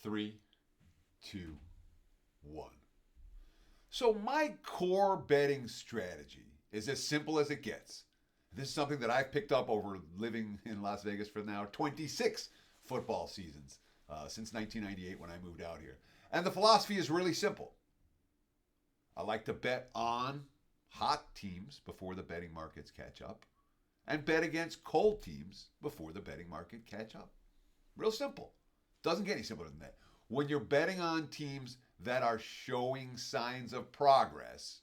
Three, two, one. So, my core betting strategy is as simple as it gets. This is something that I've picked up over living in Las Vegas for now 26 football seasons since 1998 when I moved out here. And the philosophy is really simple. I like to bet on hot teams before the betting markets catch up and bet against cold teams before the betting market catch up. Real simple. Doesn't get any simpler than that. When you're betting on teams that are showing signs of progress,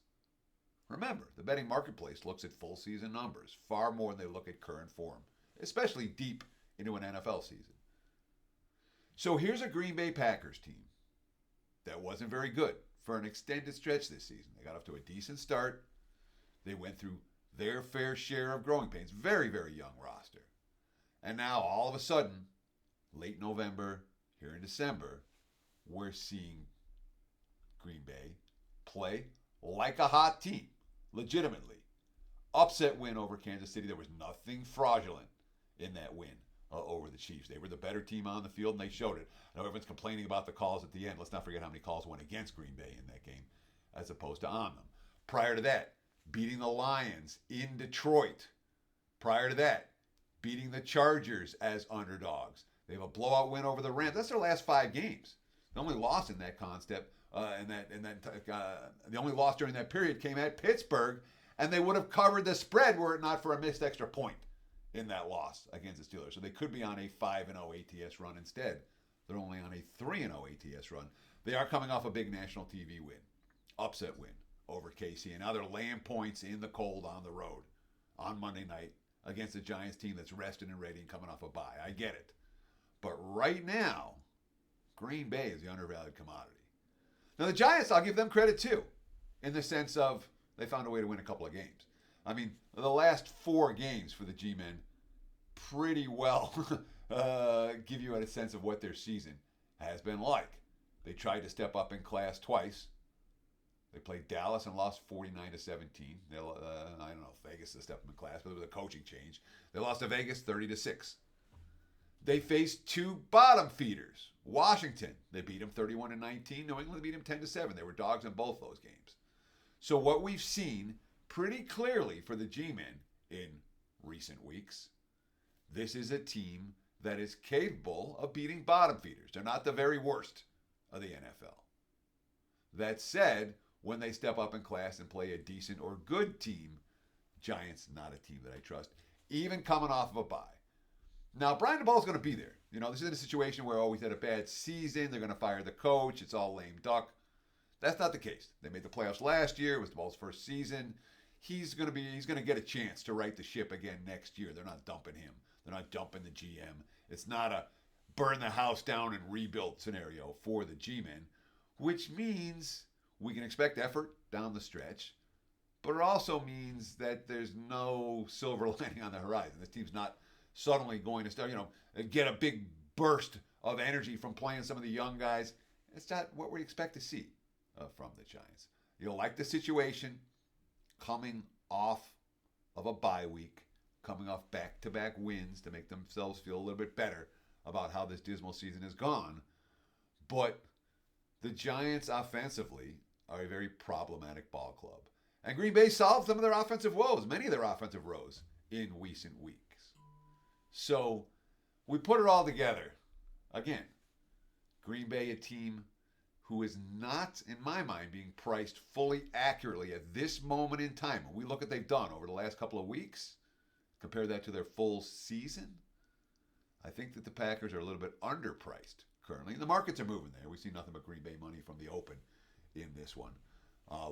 remember, the betting marketplace looks at full season numbers far more than they look at current form, especially deep into an NFL season. So here's a Green Bay Packers team that wasn't very good for an extended stretch this season. They got off to a decent start. They went through their fair share of growing pains. Very, very young roster. And now, all of a sudden, late November, here in December, we're seeing Green Bay play like a hot team, legitimately. Upset win over Kansas City. There was nothing fraudulent in that win over the Chiefs. They were the better team on the field, and they showed it. I know everyone's complaining about the calls at the end. Let's not forget how many calls went against Green Bay in that game as opposed to on them. Prior to that, beating the Lions in Detroit. Prior to that, beating the Chargers as underdogs. They have a blowout win over the Rams. That's their last 5 games. The only loss in that concept, the only loss during that period came at Pittsburgh, and they would have covered the spread were it not for a missed extra point in that loss against the Steelers. So they could be on a 5-0 ATS run instead. They're only on a 3-0 ATS run. They are coming off a big national TV win, upset win over KC, and now they're laying points in the cold on the road on Monday night against a Giants team that's rested and ready and coming off a bye. I get it. But right now, Green Bay is the undervalued commodity. Now, the Giants, I'll give them credit too, in the sense of they found a way to win a couple of games. I mean, the last 4 games for the G-Men pretty well give you a sense of what their season has been like. They tried to step up in class twice. They played Dallas and lost 49-17. I don't know if Vegas is stepping in class, but it was a coaching change. They lost to Vegas 30-6. They faced 2 bottom feeders. Washington, they beat them 31-19. New England beat them 10-7. They were dogs in both those games. So what we've seen pretty clearly for the G-Men in recent weeks, this is a team that is capable of beating bottom feeders. They're not the very worst of the NFL. That said, when they step up in class and play a decent or good team, Giants, not a team that I trust, even coming off of a bye. Now, Brian DeBall's going to be there. You know, this isn't a situation where, he's had a bad season, they're going to fire the coach, it's all lame duck. That's not the case. They made the playoffs last year. It was DeBall's first season. He's going to get a chance to right the ship again next year. They're not dumping him. They're not dumping the GM. It's not a burn the house down and rebuild scenario for the G-Men, which means we can expect effort down the stretch, but it also means that there's no silver lining on the horizon. This team's not suddenly going to start, get a big burst of energy from playing some of the young guys. It's not what we expect to see from the Giants. You'll like the situation coming off of a bye week, coming off back-to-back wins to make themselves feel a little bit better about how this dismal season has gone. But the Giants offensively are a very problematic ball club. And Green Bay solved some of their offensive woes, many of their offensive woes in recent weeks. So we put it all together. Again, Green Bay, a team who is not, in my mind, being priced fully accurately at this moment in time. When we look at what they've done over the last couple of weeks, compare that to their full season, I think that the Packers are a little bit underpriced currently. And the markets are moving there. We see nothing but Green Bay money from the open in this one.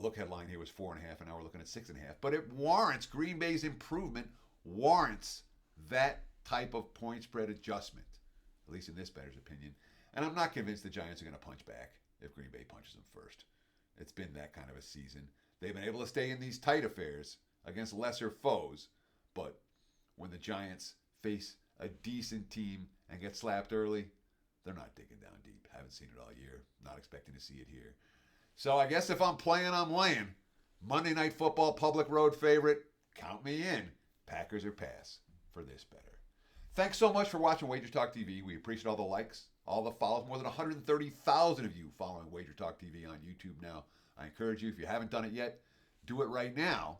Look, headline here was 4.5, and now we're looking at 6.5. But it warrants, Green Bay's improvement warrants that type of point spread adjustment, at least in this bettor's opinion. And I'm not convinced the Giants are going to punch back if Green Bay punches them first. It's been that kind of a season. They've been able to stay in these tight affairs against lesser foes, but when the Giants face a decent team and get slapped early, they're not digging down deep. Haven't seen it all year. Not expecting to see it here. So I guess if I'm playing, I'm laying. Monday Night Football, public road favorite. Count me in. Packers or pass for this better. Thanks so much for watching Wager Talk TV. We appreciate all the likes, all the follows, more than 130,000 of you following Wager Talk TV on YouTube now. I encourage you, if you haven't done it yet, do it right now.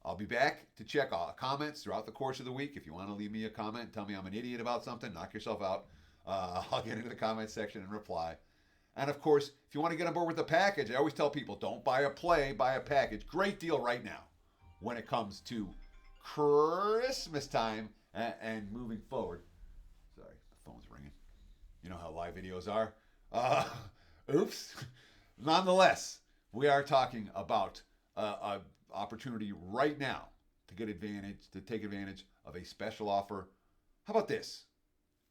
I'll be back to check all comments throughout the course of the week. If you want to leave me a comment and tell me I'm an idiot about something, knock yourself out. I'll get into the comment section and reply. And of course, if you want to get on board with the package, I always tell people, don't buy a play, buy a package. Great deal right now when it comes to Christmas time and moving forward. Sorry, the phone's ringing. You know how live videos are. Oops. Nonetheless, we are talking about a opportunity right now to take advantage of a special offer. How about this?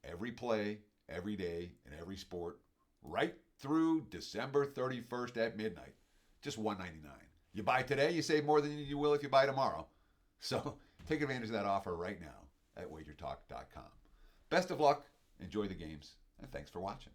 Every play, every day, in every sport, right through December 31st at midnight. Just $1.99. You buy today, you save more than you will if you buy tomorrow. So take advantage of that offer right now at wagertalk.com. Best of luck, enjoy the games, and thanks for watching.